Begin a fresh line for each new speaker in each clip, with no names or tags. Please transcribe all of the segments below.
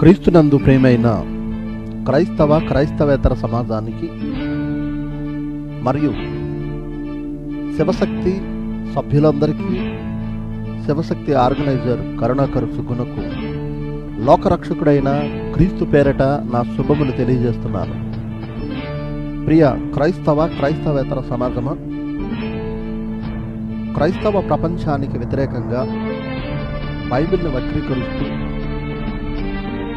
క్రీస్తునందు ప్రేమైన క్రైస్తవేతర సమాజానికి మరియు శివశక్తి సభ్యులందరికీ, శివశక్తి ఆర్గనైజర్ కరుణాకర్ సుగుణకు లోకరక్షకుడైన క్రీస్తు పేరట నా శుభములు తెలియజేస్తున్నాను. ప్రియ క్రైస్తవేతర సమాజమా, క్రైస్తవ ప్రపంచానికి వ్యతిరేకంగా బైబిల్ని వక్రీకరిస్తూ,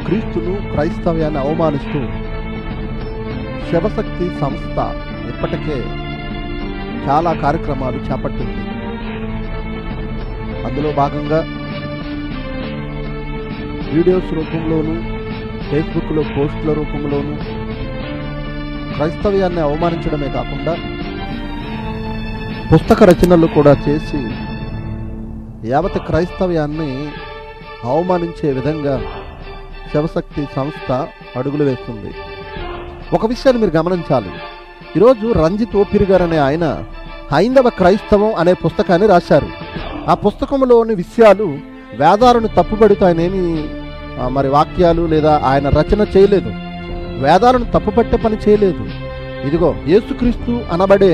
క్రీస్తును క్రైస్తవ్యాన్ని అవమానిస్తూ శివశక్తి సంస్థ ఇప్పటికే చాలా కార్యక్రమాలు చేపట్టింది. అందులో భాగంగా వీడియోస్ రూపంలోనూ, ఫేస్బుక్లో పోస్టుల రూపంలోనూ క్రైస్తవ్యాన్ని అవమానించడమే కాకుండా పుస్తక రచనలు కూడా చేసి యావత్ క్రైస్తవ్యాన్ని అవమానించే విధంగా శివశక్తి సంస్థ అడుగులు వేస్తుంది. ఒక విషయాన్ని మీరు గమనించాలి. ఈరోజు రంజిత్ ఓపిరి గారు అనే ఆయన హైందవ క్రైస్తవం అనే పుస్తకాన్ని రాశారు. ఆ పుస్తకంలోని విషయాలు వేదాలను తప్పుపడుతూ ఆయన ఏమి వాక్యాలు లేదా ఆయన రచన చేయలేదు, వేదాలను తప్పుపట్టే పని చేయలేదు. ఇదిగో యేసుక్రీస్తు అనబడే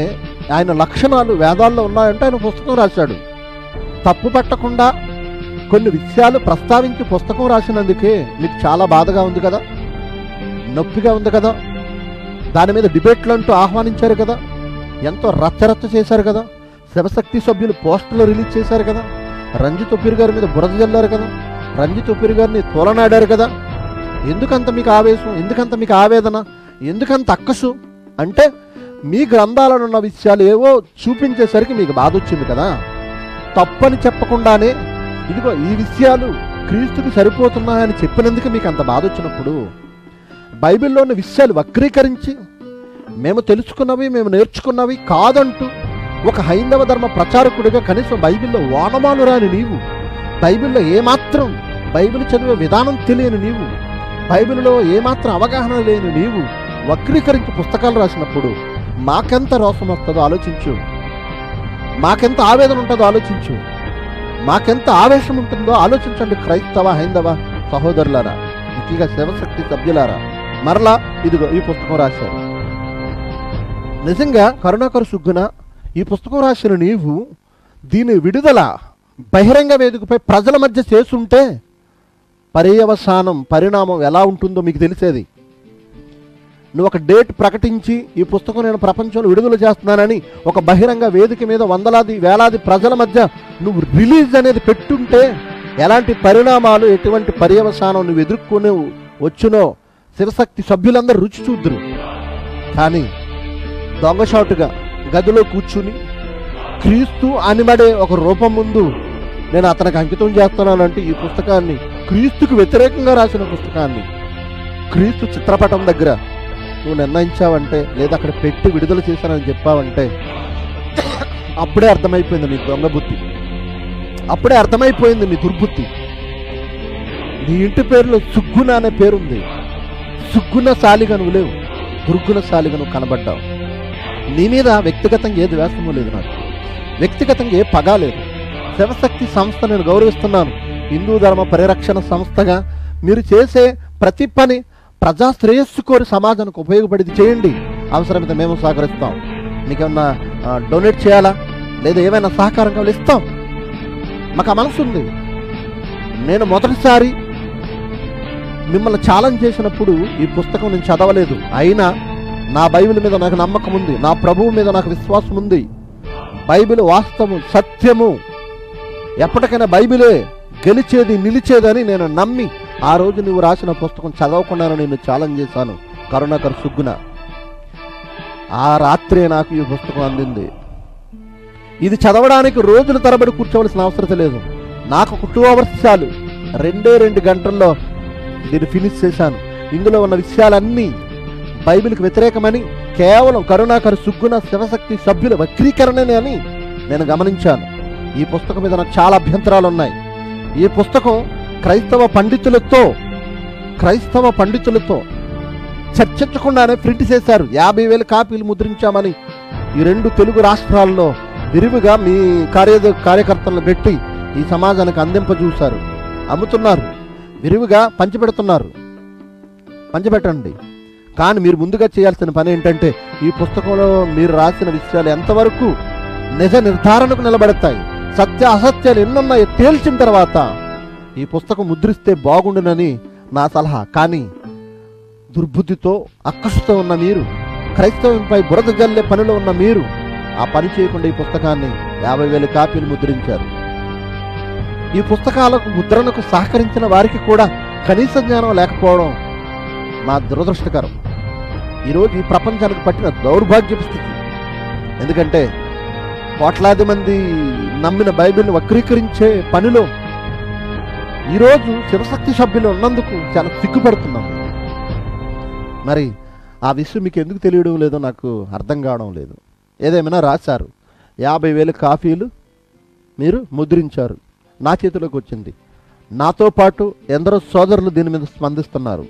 ఆయన లక్షణాలు వేదాల్లో ఉన్నాయంటే ఆయన పుస్తకం రాశాడు. తప్పు పట్టకుండా కొన్ని విషయాలు ప్రస్తావించి పుస్తకం రాసినందుకే మీకు చాలా బాధగా ఉంది కదా, నొప్పిగా ఉంది కదా, దాని మీద డిబేట్లు అంటూ ఆహ్వానించారు కదా, ఎంతో రచ్చరచ్చ చేశారు కదా, శివశక్తి సభ్యులు పోస్టర్లు రిలీజ్ చేశారు కదా, రంజిత్ ఓపిరి గారి మీద బురద జల్లారు కదా, రంజిత్ ఓపిరి గారిని తోలనాడారు కదా. ఎందుకంత మీకు ఆవేశం, ఎందుకంత మీకు ఆవేదన, ఎందుకంత అక్కసు అంటే మీ గ్రంథాలను ఉన్న విషయాలు ఏవో చూపించేసరికి మీకు బాధ వచ్చింది కదా. తప్పని చెప్పకుండానే ఇదిగో ఈ విషయాలు క్రీస్తుకి సరిపోతున్నాయని చెప్పినందుకు మీకు అంత బాధ వచ్చినప్పుడు, బైబిల్లోని విషయాలు వక్రీకరించి మేము తెలుసుకున్నవి, మేము నేర్చుకున్నవి కాదంటూ ఒక హైందవ ధర్మ ప్రచారకుడిగా కనీసం బైబిల్లో వానమాలు రాని నీవు, బైబిల్లో ఏమాత్రం బైబిల్ చదివే విధానం తెలియని నీవు, బైబిల్లో ఏమాత్రం అవగాహన లేని నీవు వక్రీకరించి పుస్తకాలు రాసినప్పుడు మాకెంత రోషం వస్తుందో ఆలోచించు, మాకెంత ఆవేదన ఉంటుందో ఆలోచించు, మాకెంత ఆవేశం ఉంటుందో ఆలోచించండి. క్రైస్తవ హైందవ సహోదరులారా, ముఖ్యంగా శివశక్తి సభ్యులారా, మరలా ఇదిగో ఈ పుస్తకం రాశారు. నిజంగా కరుణాకర్ సుగ్గున ఈ పుస్తకం రాసిన నీవు దీని విడుదల బహిరంగ వేదికపై ప్రజల మధ్య చేసుంటే పరిణామం ఎలా ఉంటుందో మీకు తెలిసేది. నువ్వు ఒక డేట్ ప్రకటించి ఈ పుస్తకం నేను ప్రపంచంలో విడుదల చేస్తున్నానని ఒక బహిరంగ వేదిక మీద వందలాది వేలాది ప్రజల మధ్య నువ్వు రిలీజ్ అనేది పెట్టుంటే ఎలాంటి పరిణామాలు, ఎటువంటి పర్యవసానం నువ్వు ఎదుర్కొనే వచ్చునో శివశక్తి సభ్యులందరూ రుచి చూద్దురు. కానీ దొంగషాటుగా గదిలో కూర్చుని క్రీస్తు అనిబడే ఒక రూపం ముందు నేను అతనికి అంకితం చేస్తున్నానంటే ఈ పుస్తకాన్ని, క్రీస్తుకు వ్యతిరేకంగా రాసిన పుస్తకాన్ని క్రీస్తు చిత్రపటం దగ్గర నువ్వు నిర్ణయించావంటే, లేదా అక్కడ పెట్టి విడుదల చేశానని చెప్పావంటే అప్పుడే అర్థమైపోయింది నీ దొంగ బుద్ధి, అప్పుడే అర్థమైపోయింది నీ దుర్బుద్ధి. నీ ఇంటి పేరులో సుగ్గున అనే పేరుంది, సుగ్గుణశాలిగా నువ్వు లేవు, దుర్గుణశాలిగా నువ్వు కనబడ్డావు. నీ మీద వ్యక్తిగతంగా ఏ ద్వేషము లేదు, నాకు వ్యక్తిగతంగా ఏ పగా లేదు. శివశక్తి సంస్థ నేను గౌరవిస్తున్నాను. హిందూ ధర్మ పరిరక్షణ సంస్థగా మీరు చేసే ప్రతి పని ప్రజా శ్రేయస్సు కోరి సమాజానికి ఉపయోగపడేది చేయండి. అవసరమైతే మేము సహకరిస్తాం. మీకేమన్నా డొనేట్ చేయాలా లేదా ఏమైనా సహకారం కావాలి ఇస్తాం. మాకు ఆ మనసు ఉంది. నేను మొదటిసారి మిమ్మల్ని ఛాలెంజ్ చేసినప్పుడు ఈ పుస్తకం నేను చదవలేదు. అయినా నా బైబిల్ మీద నాకు నమ్మకం ఉంది, నా ప్రభువు మీద నాకు విశ్వాసం ఉంది. బైబిల్ వాస్తవం, సత్యము, ఎప్పటికైనా బైబిలే గెలిచేది నిలిచేదని నేను నమ్మి ఆ రోజు నువ్వు రాసిన పుస్తకం చదవకుండా నేను ఛాలెంజ్ చేశాను. కరుణాకర్ సుగ్గున ఆ రాత్రే నాకు ఈ పుస్తకం అందింది. ఇది చదవడానికి రోజుల తరబడి కూర్చోవలసిన అవసరం లేదు. నాకు ఒక 2 hours చాలు. 2 గంటల్లో దీన్ని ఫినిష్ చేశాను. ఇందులో ఉన్న విషయాలన్నీ బైబిల్కి వ్యతిరేకమని, కేవలం కరుణాకర్ సుగ్గున శివశక్తి సభ్యుల వక్రీకరణనే అని నేను గమనించాను. ఈ పుస్తకం మీద నాకు చాలా అభ్యంతరాలు ఉన్నాయి. ఈ పుస్తకం క్రైస్తవ పండితులతో చర్చించకుండానే ప్రింట్ చేశారు. 50,000 కాపీలు ముద్రించామని ఈ 2 తెలుగు రాష్ట్రాల్లో విరివిగా మీ కార్యకర్తలను పెట్టి ఈ సమాజానికి అందింపజూశారు, అమ్ముతున్నారు, విరివిగా పంచిపెట్టండి. కానీ మీరు ముందుగా చేయాల్సిన పని ఏంటంటే, ఈ పుస్తకంలో మీరు రాసిన విషయాలు ఎంతవరకు నిజ నిర్ధారణకు నిలబడతాయి, సత్య అసత్యాలు ఎన్నున్నాయో తేల్చిన తర్వాత ఈ పుస్తకం ముద్రిస్తే బాగుండునని నా సలహా. కానీ దుర్బుద్ధితో అక్కసుతో ఉన్న మీరు, క్రైస్తవంపై బురద జల్లే పనిలో ఉన్న మీరు ఆ పని చేయకుండా ఈ పుస్తకాన్ని 50,000 కాపీలు ముద్రించారు. ఈ పుస్తకాలకు ముద్రణకు సహకరించిన వారికి కూడా కనీస జ్ఞానం లేకపోవడం నా దురదృష్టకరం. ఈరోజు ఈ ప్రపంచానికి పట్టిన దౌర్భాగ్యపు స్థితి. ఎందుకంటే కోట్లాది మంది నమ్మిన బైబిల్ని వక్రీకరించే పనిలో ఈరోజు శివశక్తి సభ్యులు ఉన్నందుకు చాలా సిగ్గుపడుతున్నాం. మరి ఆ విషయం మీకు ఎందుకు తెలియడం లేదో నాకు అర్థం కావడం లేదు. ఏదేమైనా రాశారు, 50,000 కాపీలు మీరు ముద్రించారు, నా చేతిలోకి వచ్చింది. నాతో పాటు ఎందరో సోదరులు దీని మీద స్పందిస్తున్నారు.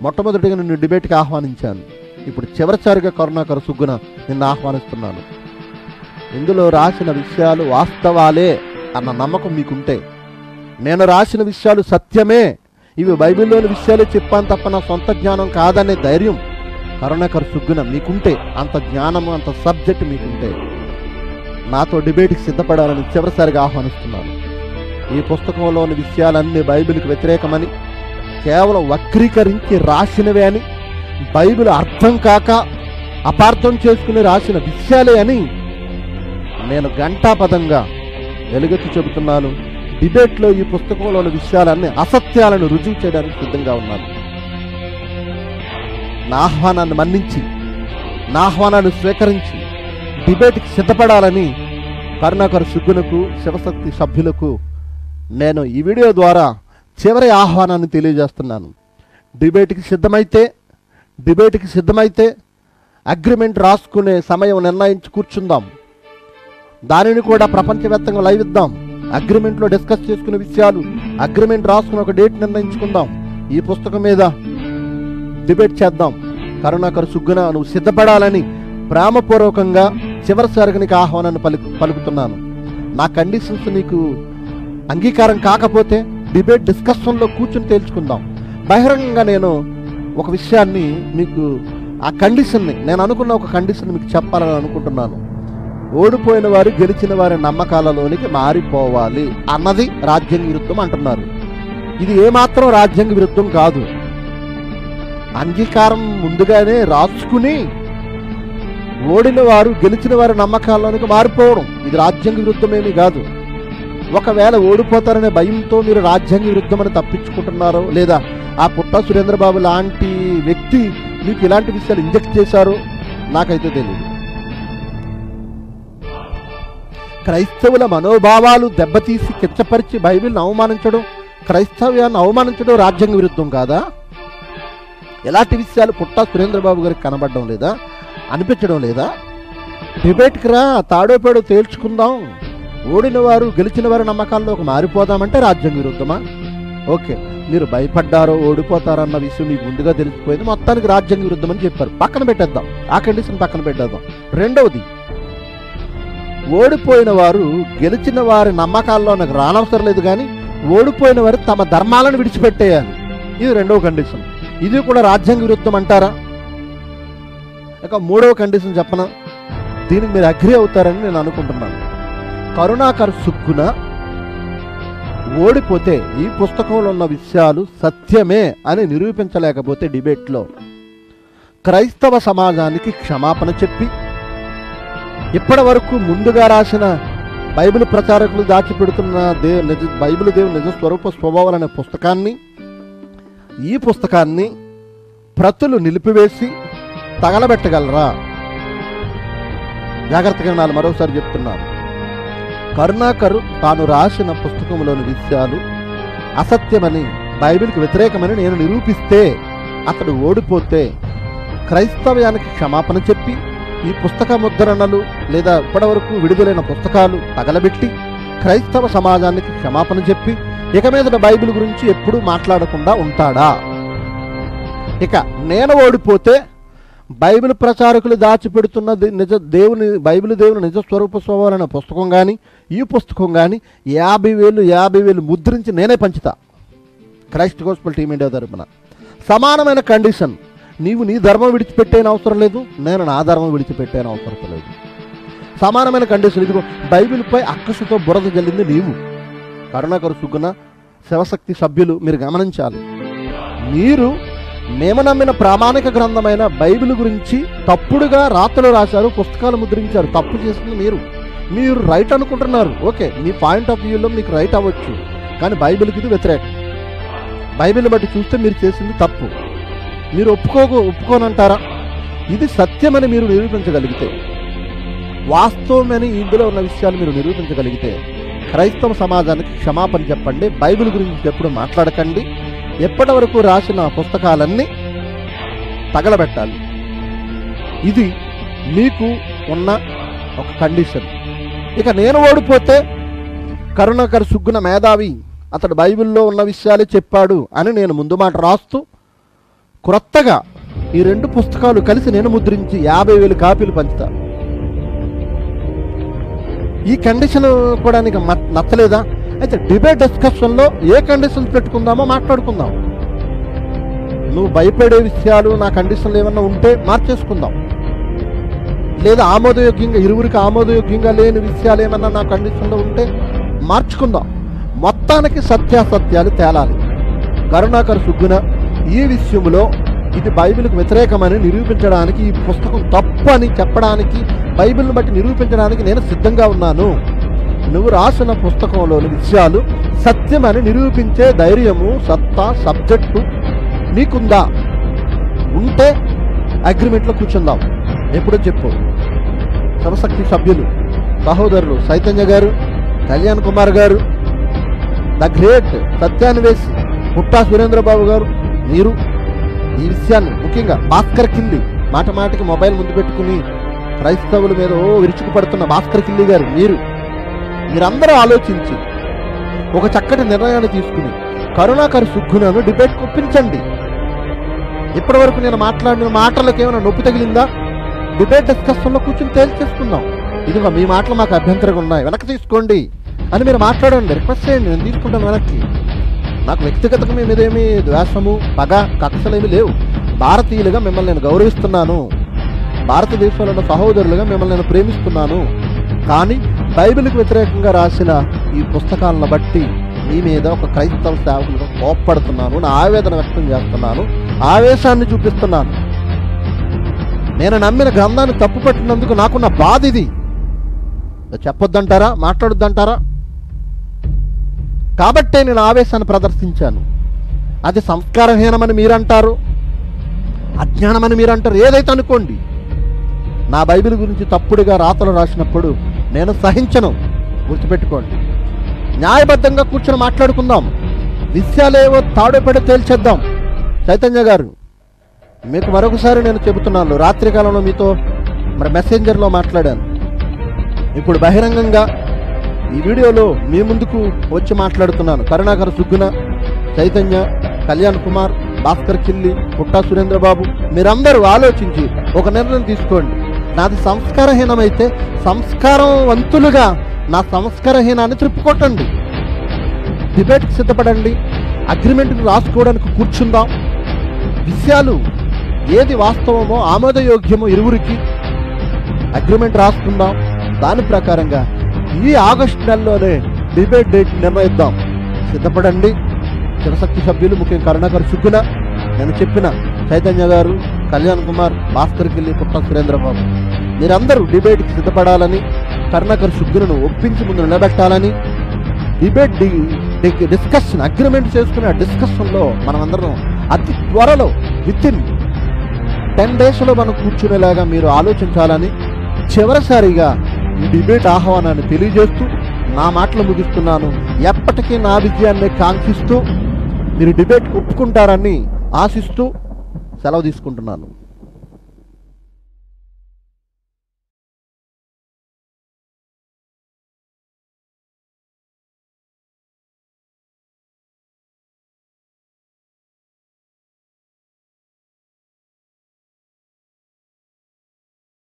మొట్టమొదటిగా నిన్ను డిబేట్కి ఆహ్వానించాను, ఇప్పుడు చివరిసారిగా కరుణాకర్ సుగ్గున నిన్ను ఆహ్వానిస్తున్నాను. ఇందులో రాసిన విషయాలు వాస్తవాలే అన్న నమ్మకం మీకుంటే, నేను రాసిన విషయాలు సత్యమే, ఇవి బైబిల్లోని విషయాలే చెప్పాను తప్ప నా సొంత జ్ఞానం కాదనే ధైర్యం కరుణాకర్ సుగ్గున మీకుంటే, అంత జ్ఞానము అంత సబ్జెక్ట్ మీకుంటే నాతో డిబేట్కి సిద్ధపడాలని చివరిసారిగా ఆహ్వానిస్తున్నాను. ఈ పుస్తకంలోని విషయాలన్నీ బైబిల్కి వ్యతిరేకమని, కేవలం వక్రీకరించి రాసినవే అని, బైబిల్ అర్థం కాక అపార్థం చేసుకుని రాసిన విషయాలే అని నేను ఘంటాపదంగా వెలుగెత్తి చెబుతున్నాను. డిబేట్లో ఈ పుస్తకంలోని విషయాలన్నీ అసత్యాలను రుజువు చేయడానికి సిద్ధంగా ఉన్నాను. నా ఆహ్వానాన్ని మన్నించి, నా ఆహ్వానాన్ని స్వీకరించి డిబేట్కి సిద్ధపడాలని కరుణాకర్ సుగ్గునకు, శివశక్తి సభ్యులకు నేను ఈ వీడియో ద్వారా చివరి ఆహ్వానాన్ని తెలియజేస్తున్నాను. డిబేట్కి సిద్ధమైతే అగ్రిమెంట్ రాసుకునే సమయం నిర్ణయించి కూర్చుందాం. దానిని కూడా ప్రపంచవ్యాప్తంగా లైవ్ ఇద్దాం. అగ్రిమెంట్లో డిస్కస్ చేసుకునే విషయాలు, అగ్రిమెంట్ రాసుకుని ఒక డేట్ నిర్ణయించుకుందాం. ఈ పుస్తకం మీద డిబేట్ చేద్దాం. కరుణాకర్ సుగ్గున, నువ్వు సిద్ధపడాలని ప్రేమపూర్వకంగా చివరిసారిగా నీకు ఆహ్వానాన్ని పలుకుతున్నాను. నా కండిషన్స్ నీకు అంగీకారం కాకపోతే డిబేట్ డిస్కషన్లో కూర్చుని తేల్చుకుందాం. బహిరంగంగా నేను ఒక విషయాన్ని మీకు, ఆ కండిషన్ని, నేను అనుకున్న ఒక కండిషన్ మీకు చెప్పాలని అనుకుంటున్నాను. ఓడిపోయిన వారు గెలిచిన వారి నమ్మకాలలోనికి మారిపోవాలి అన్నది రాజ్యాంగ విరుద్ధం అంటున్నారు. ఇది ఏమాత్రం రాజ్యాంగ విరుద్ధం కాదు. అంగీకారం ముందుగానే రాసుకుని ఓడిన వారు గెలిచిన వారి నమ్మకాల్లోనికి మారిపోవడం ఇది రాజ్యాంగ విరుద్ధమేమీ కాదు. ఒకవేళ ఓడిపోతారనే భయంతో మీరు రాజ్యాంగ విరుద్ధమని తప్పించుకుంటున్నారో, లేదా ఆ పుట్ట సురేంద్రబాబు లాంటి వ్యక్తి మీకు ఇలాంటి విషయాలు ఇంజెక్ట్ చేశారో నాకైతే తెలియదు. క్రైస్తవుల మనోభావాలు దెబ్బతీసి కిచ్చపరిచి బైబిల్ని అవమానించడం, క్రైస్తవ్యాన్ని అవమానించడం రాజ్యాంగ విరుద్ధం కాదా? ఎలాంటి విషయాలు పుట్టా సురేంద్రబాబు గారికి కనబడడం లేదా, అనిపించడం లేదా? డిబేట్కి రా, తాడోపేడో తేల్చుకుందాం, ఓడిన వారు గెలిచిన వారి నమ్మకాల్లోకి మారిపోదామంటే రాజ్యాంగ విరుద్ధమా? ఓకే, మీరు భయపడ్డారో ఓడిపోతారన్న విషయం మీకు ముందుగా తెలిసిపోయింది, మొత్తానికి రాజ్యాంగ విరుద్ధం అని చెప్పారు. పక్కన పెట్టేద్దాం, ఆ కండిషన్ పక్కన పెట్టేద్దాం. రెండవది, ఓడిపోయిన వారు గెలిచిన వారి నమ్మకాల్లో నాకు రానవసరం లేదు, కానీ ఓడిపోయిన వారు తమ ధర్మాలను విడిచిపెట్టేయాలి. ఇది రెండవ కండిషన్. ఇది కూడా రాజ్యాంగ విరుద్ధం అంటారా? ఇక మూడవ కండిషన్ చెప్పనా, దీనికి మీరు అగ్రి అవుతారని నేను అనుకుంటున్నాను. కరుణాకర్ సుగ్గున ఓడిపోతే ఈ పుస్తకంలో ఉన్న విషయాలు సత్యమే అని నిరూపించలేకపోతే డిబేట్లో క్రైస్తవ సమాజానికి క్షమాపణ చెప్పి, ఇప్పటి వరకు ముందుగా రాసిన బైబిల్ ప్రచారకులు దాచిపెడుతున్న బైబిల్ దేవుని నిజ స్వరూప స్వభావాలు అనే పుస్తకాన్ని, ఈ పుస్తకాన్ని ప్రతులు నిలిపివేసి తగలబెట్టగలరా? జాగ్రత్తగా నాలు మరోసారి చెప్తున్నాను. కరుణాకర్ తాను రాసిన పుస్తకంలోని విషయాలు అసత్యమని, బైబిల్కి వ్యతిరేకమని నేను నిరూపిస్తే, అతడు ఓడిపోతే క్రైస్తవ్యానికి క్షమాపణ చెప్పి ఈ పుస్తక ముద్రణలు లేదా ఇప్పటివరకు విడుదలైన పుస్తకాలు తగలబెట్టి క్రైస్తవ సమాజానికి క్షమాపణ చెప్పి ఇక మీద బైబిల్ గురించి ఎప్పుడూ మాట్లాడకుండా ఉంటాడా? ఇక నేను ఓడిపోతే బైబిల్ ప్రచారకులు దాచిపెడుతున్న బైబిల్ దేవుని నిజ స్వరూప స్వభావం అనే పుస్తకం కానీ, ఈ పుస్తకం కానీ 50,000 ముద్రించి నేనే పంచుతా క్రైస్ట్ గోస్పెల్ టీమ్ ఇండియా తరపున. సమానమైన కండిషన్. నీవు నీ ధర్మం విడిచిపెట్టేన అవసరం లేదు, నేను నా ధర్మం విడిచిపెట్టేన అవసరం లేదు. సమానమైన కండిషన్. ఇదిగో బైబిల్పై అక్కసుతో బురద జల్లింది నీవు. కరుణాకర్ సుగ్గున శివశక్తి సభ్యులు మీరు గమనించాలి. మేము నమ్మిన ప్రామాణిక గ్రంథమైన బైబిల్ గురించి తప్పుడుగా రాతలు రాశారు, పుస్తకాలు ముద్రించారు. తప్పు చేసింది మీరు రైట్ అనుకుంటున్నారు. ఓకే, మీ పాయింట్ ఆఫ్ వ్యూలో మీకు రైట్ అవ్వచ్చు, కానీ బైబిల్కి ఇది వ్యతిరేకం. బైబిల్ని బట్టి చూస్తే మీరు చేసింది తప్పు. మీరు ఒప్పుకోనంటారా? ఇది సత్యమని మీరు నిరూపించగలిగితే, వాస్తవమని ఇందులో ఉన్న విషయాలు మీరు నిరూపించగలిగితే క్రైస్తవ సమాజానికి క్షమాపణ చెప్పండి. బైబిల్ గురించి ఎప్పుడు మాట్లాడకండి. ఎప్పటి వరకు రాసిన పుస్తకాలన్నీ తగలబెట్టాలి. ఇది మీకు ఉన్న ఒక కండిషన్. ఇక నేను ఓడిపోతే కరుణాకర్ సుగ్గున మేధావి, అతడు బైబిల్లో ఉన్న విషయాలే చెప్పాడు అని నేను ముందు మాట రాస్తూ క్రొత్తగా ఈ 2 పుస్తకాలు కలిసి నేను ముద్రించి 50,000 కాపీలు పంచుతా. ఈ కండిషన్ కూడా నీకు నచ్చలేదా? అయితే డిబేట్ డిస్కషన్లో ఏ కండిషన్స్ పెట్టుకుందామో మాట్లాడుకుందాం. నువ్వు భయపడే విషయాలు, నా కండిషన్లు ఏమన్నా ఉంటే మార్చేసుకుందాం. లేదా ఇరువురికి ఆమోదయోగ్యంగా లేని విషయాలు ఏమన్నా నా కండిషన్లో ఉంటే మార్చుకుందాం. మొత్తానికి సత్యాసత్యాలు తేలాలి. కరుణాకర్ సుగ్గున ఈ విషయంలో ఇది బైబిల్కి వ్యతిరేకమని నిరూపించడానికి, ఈ పుస్తకం తప్పు అని చెప్పడానికి, బైబిల్ని బట్టి నిరూపించడానికి నేను సిద్ధంగా ఉన్నాను. నువ్వు రాసిన పుస్తకంలోని విషయాలు సత్యమని నిరూపించే ధైర్యము, సత్తా, సబ్జెక్టు నీకుందా? ఉంటే అగ్రిమెంట్లో కూర్చుందాం. ఎప్పుడో చెప్పు. శివశక్తి సభ్యులు సహోదరులు చైతన్య గారు, కళ్యాణ్ కుమార్ గారు, ద గ్రేట్ సత్యాన్వేషి పుట్టా సురేంద్రబాబు గారు, మీరు ఈ విషయాన్ని ముఖ్యంగా భాస్కర్ కిల్లి, మాటికి మొబైల్ ముందు పెట్టుకుని క్రైస్తవుల మీద విరుచుకు పడుతున్న భాస్కర్ కిల్లి గారు, మీరందరూ ఆలోచించి ఒక చక్కటి నిర్ణయాన్ని తీసుకుని కరుణాకర్ సుగ్గునను డిబేట్కి ఒప్పించండి. ఇప్పటి వరకు నేను మాట్లాడిన మాటలకు ఏమైనా నొప్పి తగిలిందా? డిబేట్ డిస్కషన్లో కూర్చొని తేల్చేసుకుందాం. ఇదిగో మీ మాటలు మాకు అభ్యంతరంగా ఉన్నాయి, వెనక్కి తీసుకోండి అని మీరు మాట్లాడండి, రిక్వెస్ట్ చేయండి, నేను తీసుకుంటాను వెనక్కి. నాకు వ్యక్తిగతంగా మీ మీద ఏమీ ద్వేషము, పగ, కక్షలేమీ లేవు. భారతీయులుగా మిమ్మల్ని నేను గౌరవిస్తున్నాను, భారతదేశంలో ఉన్న సహోదరులుగా మిమ్మల్ని నేను ప్రేమిస్తున్నాను. కానీ బైబిల్కి వ్యతిరేకంగా రాసిన ఈ పుస్తకాలను బట్టి మీ మీద ఒక క్రైస్తవ సేవకులుగా కోప్పడుతున్నాను, నా ఆవేదన వ్యక్తం చేస్తున్నాను, ఆవేశాన్ని చూపిస్తున్నాను. నేను నమ్మిన గ్రంథాన్ని తప్పుపట్టినందుకు నాకున్న బాధ ఇది. చెప్పొద్దంటారా? మాట్లాడొద్దంటారా? కాబట్టే నేను ఆవేశాన్ని ప్రదర్శించాను. అది సంస్కారహీనమని మీరంటారు, అజ్ఞానమని మీరంటారు, ఏదైతే అనుకోండి. నా బైబిల్ గురించి తప్పుడుగా రాతలు రాసినప్పుడు నేను సహించను, గుర్తుపెట్టుకోండి. న్యాయబద్ధంగా కూర్చొని మాట్లాడుకుందాం, విషయాలేవో తాడుపడి తేల్చేద్దాం. చైతన్య గారు, మీకు మరొకసారి నేను చెబుతున్నాను, రాత్రికాలంలో మీతో మెసెంజర్లో మాట్లాడాను. ఇప్పుడు బహిరంగంగా ఈ వీడియోలో మీ ముందుకు వచ్చి మాట్లాడుతున్నాను. కరుణాకర్ సుగ్గున, చైతన్య, కళ్యాణ్ కుమార్, భాస్కర్ కిల్లి, పుట్టా సురేంద్రబాబు, మీరందరూ ఆలోచించి ఒక నిర్ణయం తీసుకోండి. నాది సంస్కారహీనమైతే సంస్కారవంతులుగా నా సంస్కారహీనాన్ని త్రిప్పుకొట్టండి. డిబేట్కి సిద్ధపడండి, అగ్రిమెంట్కి రాసుకోవడానికి కూర్చుందాం. విషయాలు ఏది వాస్తవమో ఆమోదయోగ్యమో ఇరువురికి అగ్రిమెంట్ రాసుకుందాం. దాని ప్రకారంగా ఈ ఆగస్టు నెలలోనే డిబేట్ డేట్ నిర్ణయిద్దాం. సిద్ధపడండి. శివశక్తి సభ్యులు, ముఖ్యంగా కరుణాకర్ సుగ్గున, నేను చెప్పిన చైతన్య గారు, కళ్యాణ్ కుమార్, భాస్కర్ కిల్లి, పుట్ట సురేంద్రబాబు, మీరందరూ డిబేట్కి సిద్ధపడాలని, కరుణాకర్ సుగ్గునను ఒప్పించి ముందు నిలబెట్టాలని, డిబేట్ డిస్కషన్ అగ్రిమెంట్ చేసుకునే డిస్కషన్లో మనమందరం అతి త్వరలో వితిన్ 10 daysలో మనం కూర్చునేలాగా మీరు ఆలోచించాలని చివరిసారిగా ఈ డిబేట్ ఆహ్వానాన్ని తెలియజేస్తూ నా మాటలు ముగిస్తున్నాను. ఎప్పటికీ నా విజయాన్ని కాంక్షిస్తూ మీరు డిబేట్కి ఒప్పుకుంటారని ఆశిస్తూ సెలవు తీసుకుంటున్నాను.